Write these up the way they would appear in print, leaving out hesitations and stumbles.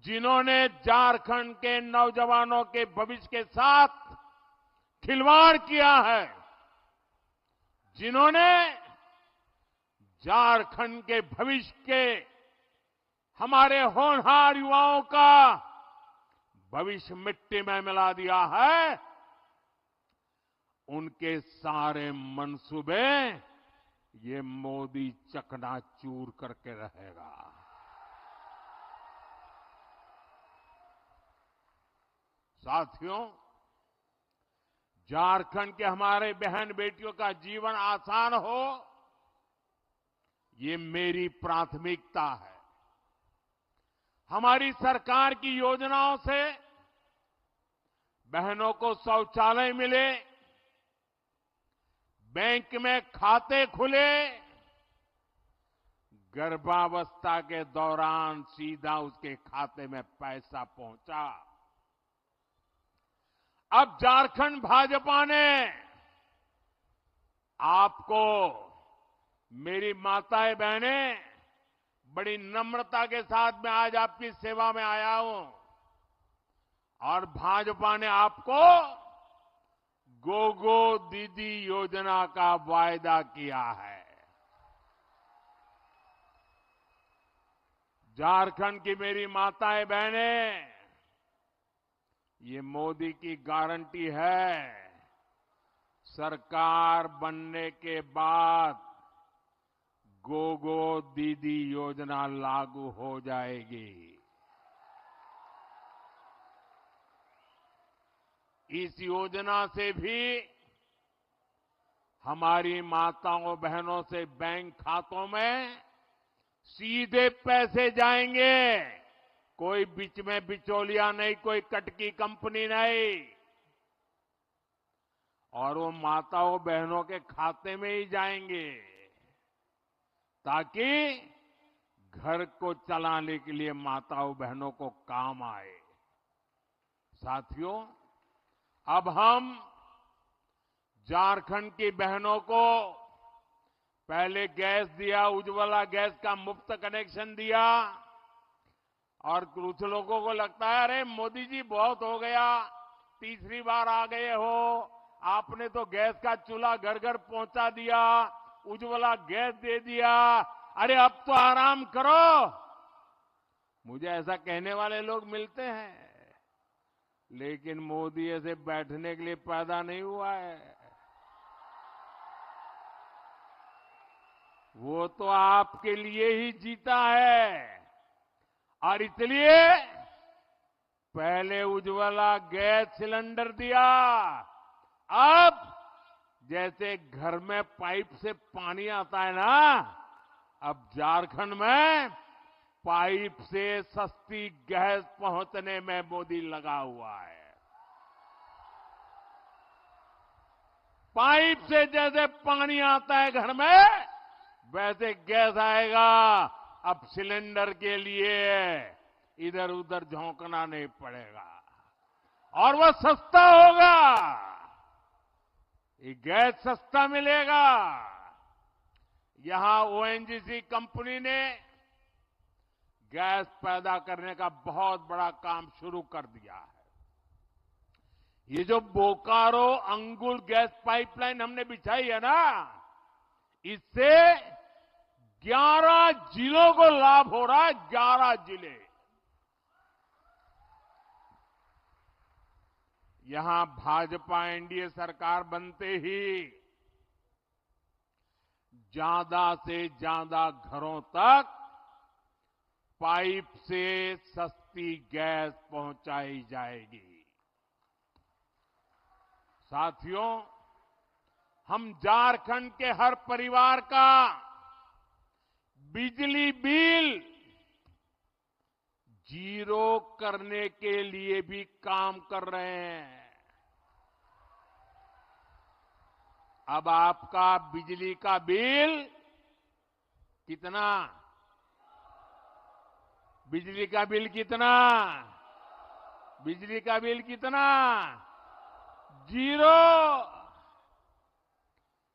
जिन्होंने झारखंड के नौजवानों के भविष्य के साथ खिलवाड़ किया है, जिन्होंने झारखंड के भविष्य के हमारे होनहार युवाओं का भविष्य मिट्टी में मिला दिया है, उनके सारे मंसूबे ये मोदी चकनाचूर करके रहेगा। साथियों, झारखंड के हमारे बहन बेटियों का जीवन आसान हो, ये मेरी प्राथमिकता है। हमारी सरकार की योजनाओं से बहनों को शौचालय मिले, बैंक में खाते खुले, गर्भावस्था के दौरान सीधा उसके खाते में पैसा पहुंचा। अब झारखंड भाजपा ने आपको, मेरी माताएं बहनें, बड़ी नम्रता के साथ मैं आज आपकी सेवा में आया हूं और भाजपा ने आपको गोगो दीदी योजना का वायदा किया है। झारखंड की मेरी माताएं बहनें, ये मोदी की गारंटी है, सरकार बनने के बाद गोगो दीदी योजना लागू हो जाएगी। इस योजना से भी हमारी माताओं बहनों से बैंक खातों में सीधे पैसे जाएंगे, कोई बीच में बिचौलिया नहीं, कोई कटकी कंपनी नहीं, और वो माताओं बहनों के खाते में ही जाएंगे ताकि घर को चलाने के लिए माताओं बहनों को काम आए। साथियों, अब हम झारखंड की बहनों को पहले गैस दिया, उज्ज्वला गैस का मुफ्त कनेक्शन दिया, और कुछ लोगों को लगता है अरे मोदी जी बहुत हो गया, तीसरी बार आ गए हो, आपने तो गैस का चूल्हा घर घर पहुंचा दिया, उज्ज्वला गैस दे दिया, अरे अब तो आराम करो। मुझे ऐसा कहने वाले लोग मिलते हैं, लेकिन मोदी ऐसे बैठने के लिए पैदा नहीं हुआ है। वो तो आपके लिए ही जीता है, और इसलिए पहले उज्ज्वला गैस सिलेंडर दिया, अब जैसे घर में पाइप से पानी आता है ना, अब झारखंड में पाइप से सस्ती गैस पहुंचने में मोदी लगा हुआ है। पाइप से जैसे पानी आता है घर में, वैसे गैस आएगा। अब सिलेंडर के लिए इधर उधर झोंकना नहीं पड़ेगा और वह सस्ता होगा, ये गैस सस्ता मिलेगा। यहां ओएनजीसी कंपनी ने गैस पैदा करने का बहुत बड़ा काम शुरू कर दिया है। ये जो बोकारो अंगुल गैस पाइपलाइन हमने बिछाई है ना, इससे 11 जिलों को लाभ हो रहा है, 11 जिले। यहां भाजपा एनडीए सरकार बनते ही ज्यादा से ज्यादा घरों तक पाइप से सस्ती गैस पहुंचाई जाएगी। साथियों, हम झारखंड के हर परिवार का बिजली बिल जीरो करने के लिए भी काम कर रहे हैं। अब आपका बिजली का बिल कितना? बिजली का बिल कितना? बिजली का बिल कितना? जीरो।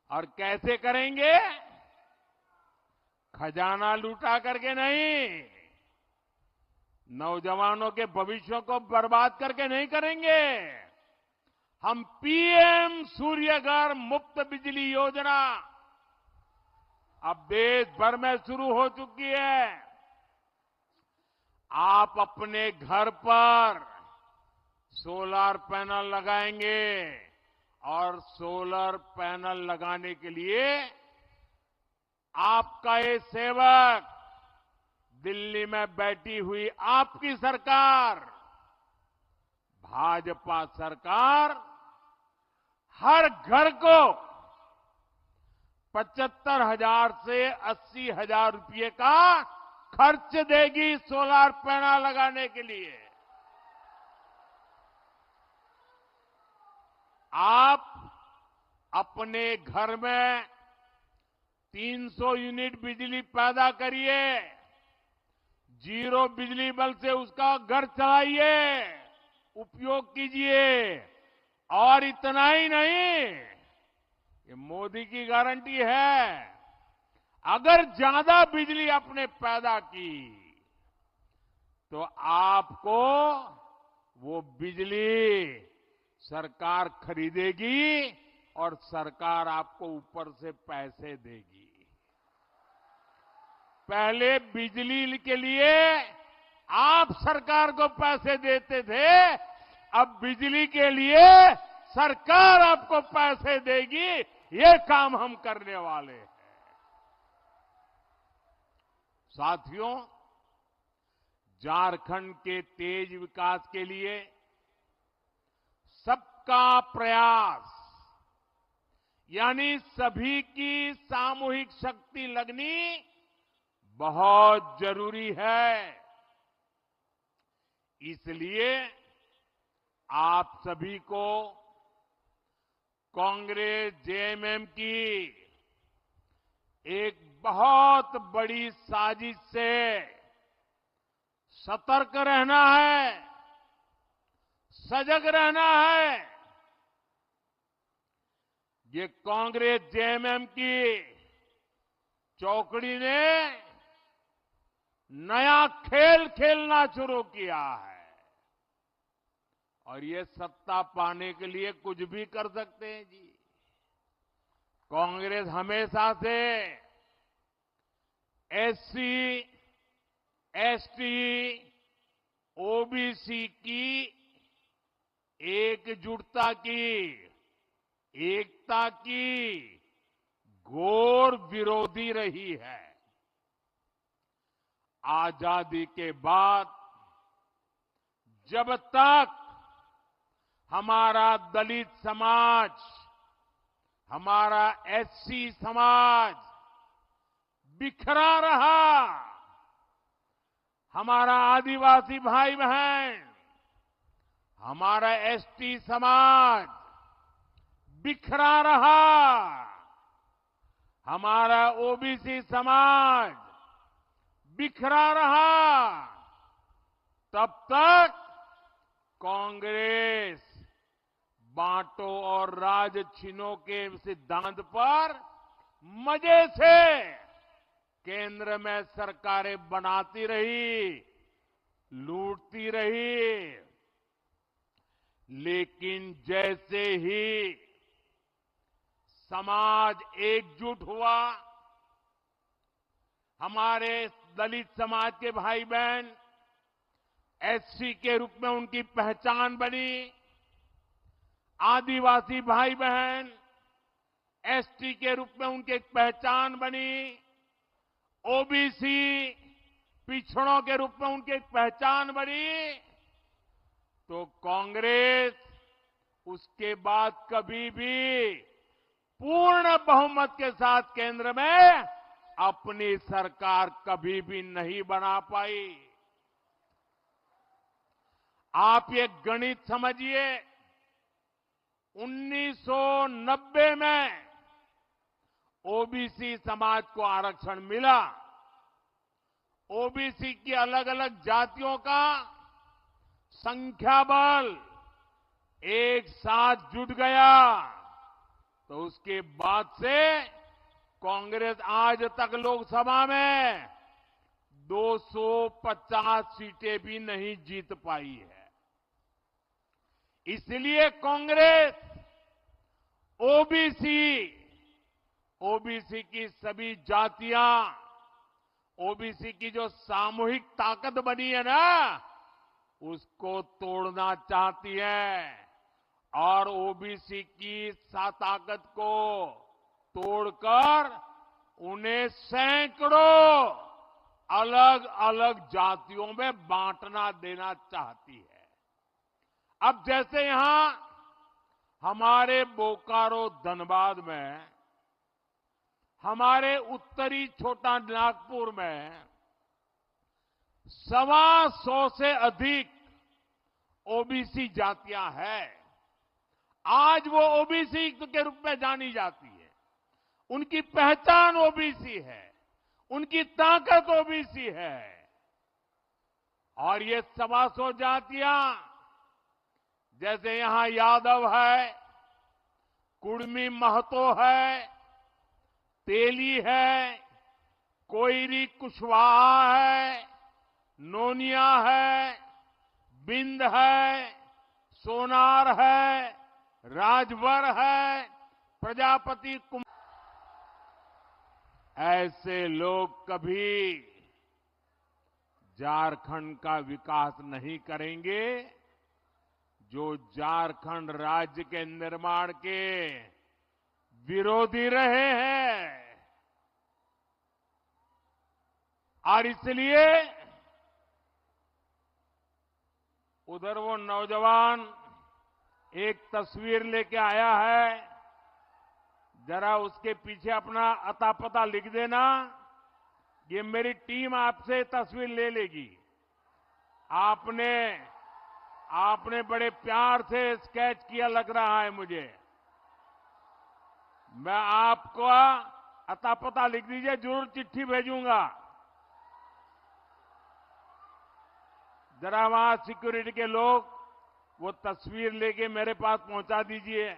और कैसे करेंगे? खजाना लूटा करके नहीं, नौजवानों के भविष्य को बर्बाद करके नहीं करेंगे। हम पीएम सूर्यघर मुफ्त बिजली योजना अब देश भर में शुरू हो चुकी है। आप अपने घर पर सोलर पैनल लगाएंगे और सोलर पैनल लगाने के लिए आपका ये सेवक, दिल्ली में बैठी हुई आपकी सरकार, भाजपा सरकार हर घर को 75,000 से 80,000 रुपये का खर्च देगी सोलर पैनल लगाने के लिए। आप अपने घर में 300 यूनिट बिजली पैदा करिए, जीरो बिजली बिल से उसका घर चलाइए, उपयोग कीजिए। और इतना ही नहीं, ये मोदी की गारंटी है, अगर ज्यादा बिजली आपने पैदा की तो आपको वो बिजली सरकार खरीदेगी और सरकार आपको ऊपर से पैसे देगी। पहले बिजली के लिए आप सरकार को पैसे देते थे, अब बिजली के लिए सरकार आपको पैसे देगी। ये काम हम करने वाले हैं। साथियों, झारखंड के तेज विकास के लिए सबका प्रयास यानी सभी की सामूहिक शक्ति लगनी बहुत जरूरी है। इसलिए आप सभी को कांग्रेस जेएमएम की एक बहुत बड़ी साजिश से सतर्क रहना है, सजग रहना है। ये कांग्रेस जेएमएम की चौकड़ी ने नया खेल खेलना शुरू किया है और ये सत्ता पाने के लिए कुछ भी कर सकते हैं जी। कांग्रेस हमेशा से एससी, एसटी, ओबीसी की एकजुटता की, एकता की घोर विरोधी रही है। आजादी के बाद जब तक हमारा दलित समाज, हमारा एससी समाज बिखरा रहा, हमारा आदिवासी भाई बहन, हमारा एसटी समाज बिखरा रहा, हमारा ओबीसी समाज बिखरा रहा, तब तक कांग्रेस बांटो और राज छीनो के सिद्धांत पर मजे से केंद्र में सरकारें बनाती रही, लूटती रही। लेकिन जैसे ही समाज एकजुट हुआ, हमारे दलित समाज के भाई बहन एससी के रूप में उनकी पहचान बनी, आदिवासी भाई बहन एसटी के रूप में उनकी एक पहचान बनी, ओबीसी पिछड़ों के रूप में उनकी एक पहचान बनी, तो कांग्रेस उसके बाद कभी भी पूर्ण बहुमत के साथ केंद्र में अपनी सरकार कभी भी नहीं बना पाई। आप ये गणित समझिए, 1990 में ओबीसी समाज को आरक्षण मिला, ओबीसी की अलग अलग जातियों का संख्या बल एक साथ जुट गया, तो उसके बाद से कांग्रेस आज तक लोकसभा में 250 सीटें भी नहीं जीत पाई है। इसलिए कांग्रेस ओबीसी की सभी जातियां, ओबीसी की जो सामूहिक ताकत बनी है ना, उसको तोड़ना चाहती है और ओबीसी की ताकत को तोड़कर उन्हें सैकड़ों अलग अलग जातियों में बांटना देना चाहती है। अब जैसे यहां हमारे बोकारो धनबाद में, हमारे उत्तरी छोटा नागपुर में 125 से अधिक ओबीसी जातियां हैं। आज वो ओबीसी के रूप में जानी जाती है। उनकी पहचान ओबीसी है, उनकी ताकत ओबीसी है। और ये 125 जातियां, जैसे यहां यादव है, कुड़मी महतो है, तेली है, कोयरी कुशवाहा है, नोनिया है, बिंद है, सोनार है, राजभर है, प्रजापति कुमार, ऐसे लोग कभी झारखंड का विकास नहीं करेंगे जो झारखंड राज्य के निर्माण के विरोधी रहे हैं। और इसलिए उधर वो नौजवान एक तस्वीर लेके आया है, जरा उसके पीछे अपना अता पता लिख देना। ये मेरी टीम आपसे तस्वीर ले लेगी। आपने बड़े प्यार से स्केच किया लग रहा है मुझे। मैं आपको अता पता लिख दीजिए, जरूर चिट्ठी भेजूंगा। जरा वहां सिक्योरिटी के लोग वो तस्वीर लेके मेरे पास पहुंचा दीजिए।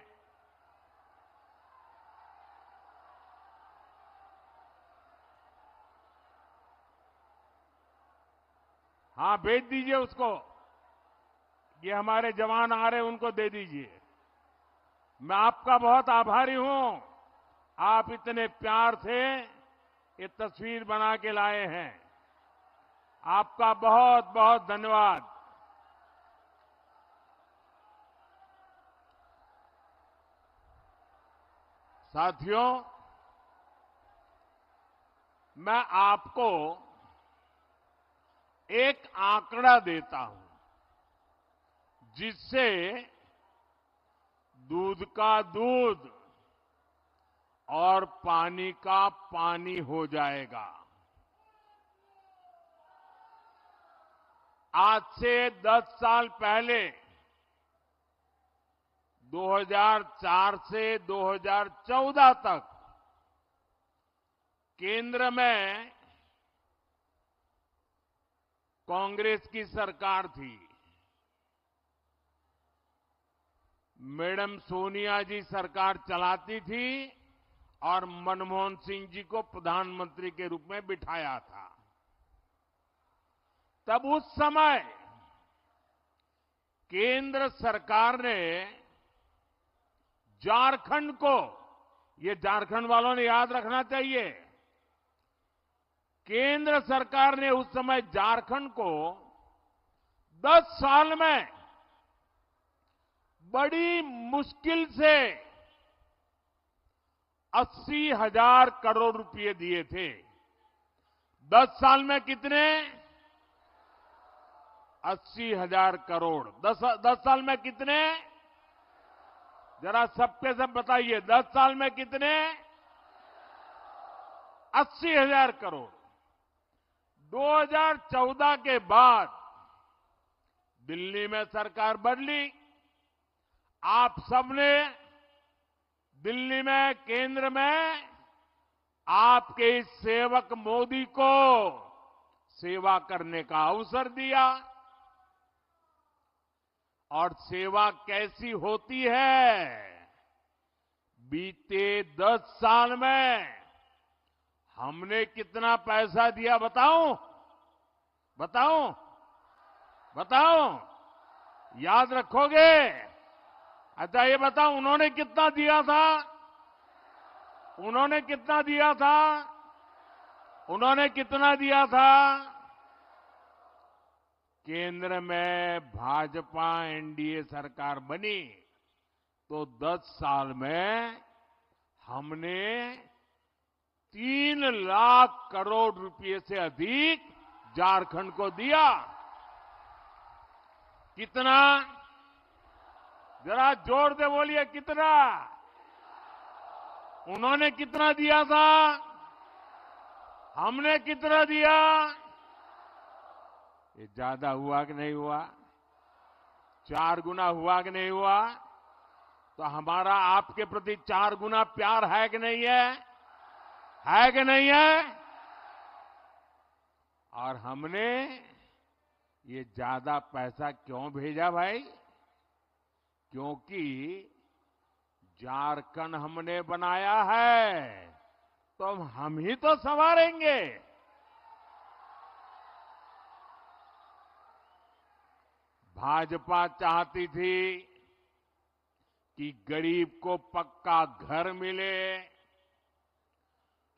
हाँ, भेज दीजिए उसको। ये हमारे जवान आ रहे हैं, उनको दे दीजिए। मैं आपका बहुत आभारी हूं। आप इतने प्यार से ये तस्वीर बना के लाए हैं। आपका बहुत बहुत धन्यवाद। साथियों, मैं आपको एक आंकड़ा देता हूं जिससे दूध का दूध और पानी का पानी हो जाएगा। आज से 10 साल पहले 2004 से 2014 तक केंद्र में कांग्रेस की सरकार थी। मैडम सोनिया जी सरकार चलाती थी और मनमोहन सिंह जी को प्रधानमंत्री के रूप में बिठाया था। तब उस समय केंद्र सरकार ने झारखंड को, ये झारखंड वालों ने याद रखना चाहिए, केंद्र सरकार ने उस समय झारखंड को 10 साल में बड़ी मुश्किल से 80,000 करोड़ रुपए दिए थे। 10 साल में कितने? 80,000 करोड़। 10 साल में कितने? जरा सबके सब बताइए, 10 साल में कितने? 80,000 करोड़। 2014 के बाद दिल्ली में सरकार बदली। आप सबने दिल्ली में, केंद्र में आपके इस सेवक मोदी को सेवा करने का अवसर दिया। और सेवा कैसी होती है? बीते 10 साल में हमने कितना पैसा दिया बताऊं? बताऊं? बताऊं? याद रखोगे? अच्छा ये बताओ, उन्होंने कितना दिया था? उन्होंने कितना दिया था? उन्होंने कितना दिया था? केंद्र में भाजपा एनडीए सरकार बनी तो 10 साल में हमने 3 लाख करोड़ रुपए से अधिक झारखंड को दिया। कितना? जरा जोर से बोलिए, कितना? उन्होंने कितना दिया था? हमने कितना दिया? ये ज्यादा हुआ कि नहीं हुआ? 4 गुना हुआ कि नहीं हुआ? तो हमारा आपके प्रति 4 गुना प्यार है कि नहीं है? है कि नहीं है? और हमने ये ज्यादा पैसा क्यों भेजा भाई? क्योंकि झारखंड हमने बनाया है तो हम ही तो संवारेंगे। भाजपा चाहती थी कि गरीब को पक्का घर मिले,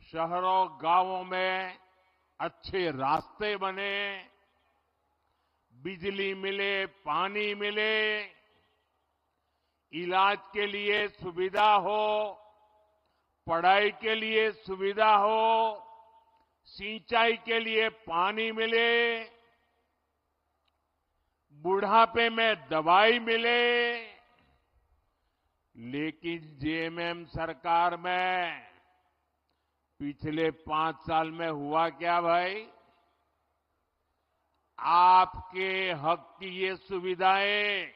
शहरों गांवों में अच्छे रास्ते बने, बिजली मिले, पानी मिले, इलाज के लिए सुविधा हो, पढ़ाई के लिए सुविधा हो, सिंचाई के लिए पानी मिले, बुढ़ापे में दवाई मिले। लेकिन जेएमएम सरकार में पिछले 5 साल में हुआ क्या भाई? आपके हक की ये सुविधाएं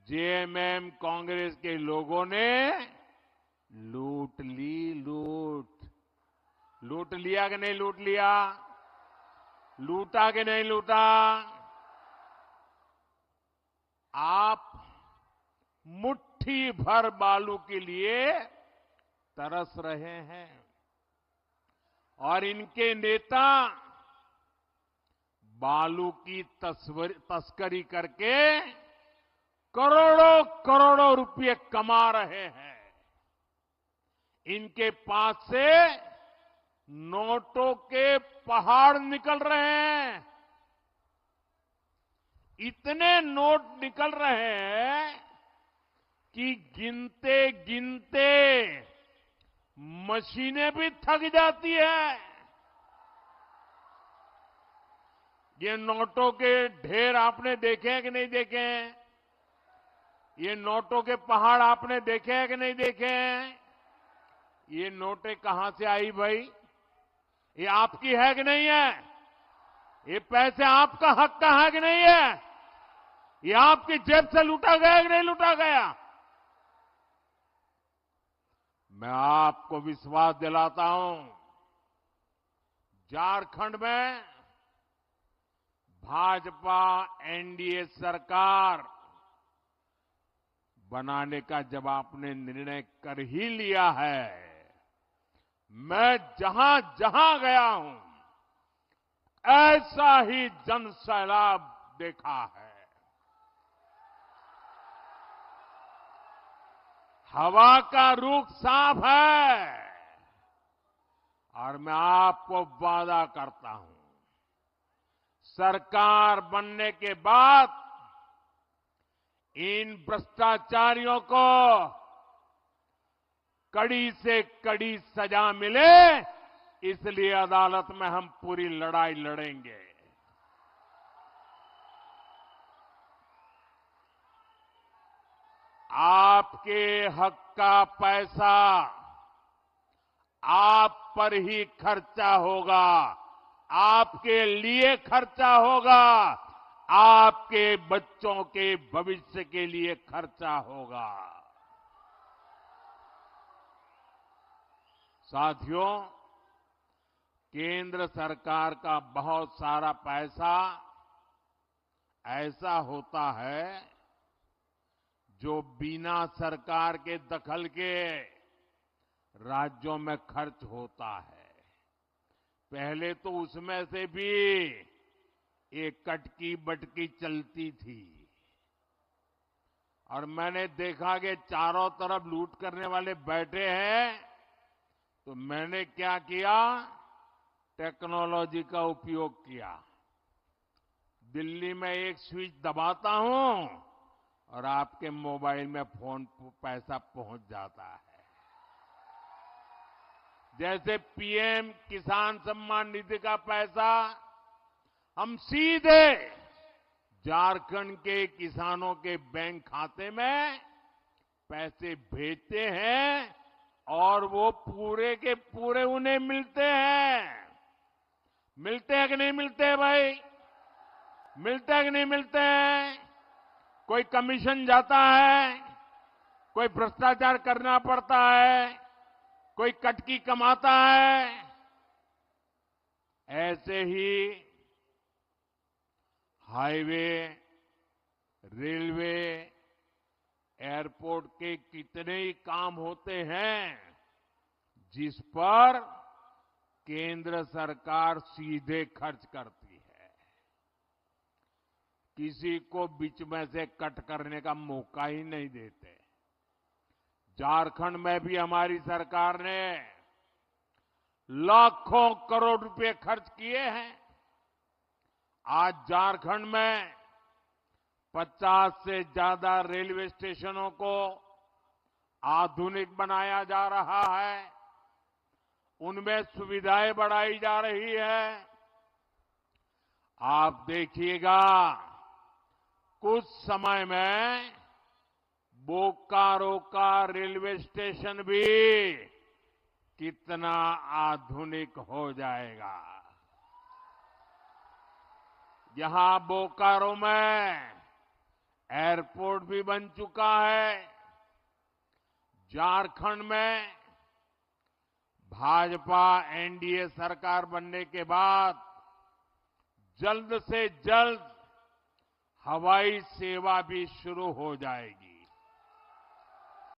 जेएमएम कांग्रेस के लोगों ने लूट ली। लूट लिया कि नहीं लूट लिया? लूटा कि नहीं लूटा? आप मुट्ठी भर बालू के लिए तरस रहे हैं और इनके नेता बालू की तस्करी करके करोड़ों करोड़ों रुपए कमा रहे हैं। इनके पास से नोटों के पहाड़ निकल रहे हैं। इतने नोट निकल रहे हैं कि गिनते गिनते मशीनें भी थक जाती है। ये नोटों के ढेर आपने देखे हैं कि नहीं देखे हैं? ये नोटों के पहाड़ आपने देखे हैं कि नहीं देखे हैं? ये नोटें कहां से आई भाई? ये आपकी है कि नहीं है? ये पैसे आपका हक का है कि नहीं है? ये आपकी जेब से लूटा गया कि नहीं लूटा गया? मैं आपको विश्वास दिलाता हूं, झारखंड में भाजपा एनडीए सरकार बनाने का जब आपने निर्णय कर ही लिया है, मैं जहां जहां गया हूं ऐसा ही जन सैलाब देखा है। हवा का रुख साफ है और मैं आपको वादा करता हूं, सरकार बनने के बाद इन भ्रष्टाचारियों को कड़ी से कड़ी सजा मिले, इसलिए अदालत में हम पूरी लड़ाई लड़ेंगे। आपके हक का पैसा आप पर ही खर्चा होगा, आपके लिए खर्चा होगा, आपके बच्चों के भविष्य के लिए खर्चा होगा। साथियों, केंद्र सरकार का बहुत सारा पैसा ऐसा होता है जो बिना सरकार के दखल के राज्यों में खर्च होता है। पहले तो उसमें से भी एक कटकी बटकी चलती थी और मैंने देखा कि चारों तरफ लूट करने वाले बैठे हैं, तो मैंने क्या किया, टेक्नोलॉजी का उपयोग किया। दिल्ली में एक स्विच दबाता हूं और आपके मोबाइल में फोन पैसा पहुंच जाता है। जैसे पीएम किसान सम्मान निधि का पैसा हम सीधे झारखंड के किसानों के बैंक खाते में पैसे भेजते हैं और वो पूरे के पूरे उन्हें मिलते हैं। मिलते हैं कि नहीं मिलते हैं भाई? मिलते हैं कि नहीं मिलते हैं? कोई कमीशन जाता है, कोई भ्रष्टाचार करना पड़ता है, कोई कटकी कमाता है। ऐसे ही हाईवे, रेलवे, एयरपोर्ट के कितने ही काम होते हैं जिस पर केंद्र सरकार सीधे खर्च करती है। किसी को बीच में से कट करने का मौका ही नहीं देते। झारखंड में भी हमारी सरकार ने लाखों करोड़ रुपए खर्च किए हैं। आज झारखंड में 50 से ज्यादा रेलवे स्टेशनों को आधुनिक बनाया जा रहा है, उनमें सुविधाएं बढ़ाई जा रही है। आप देखिएगा कुछ समय में बोकारो का रेलवे स्टेशन भी कितना आधुनिक हो जाएगा। यहां बोकारो में एयरपोर्ट भी बन चुका है। झारखंड में भाजपा एनडीए सरकार बनने के बाद जल्द से जल्द हवाई सेवा भी शुरू हो जाएगी।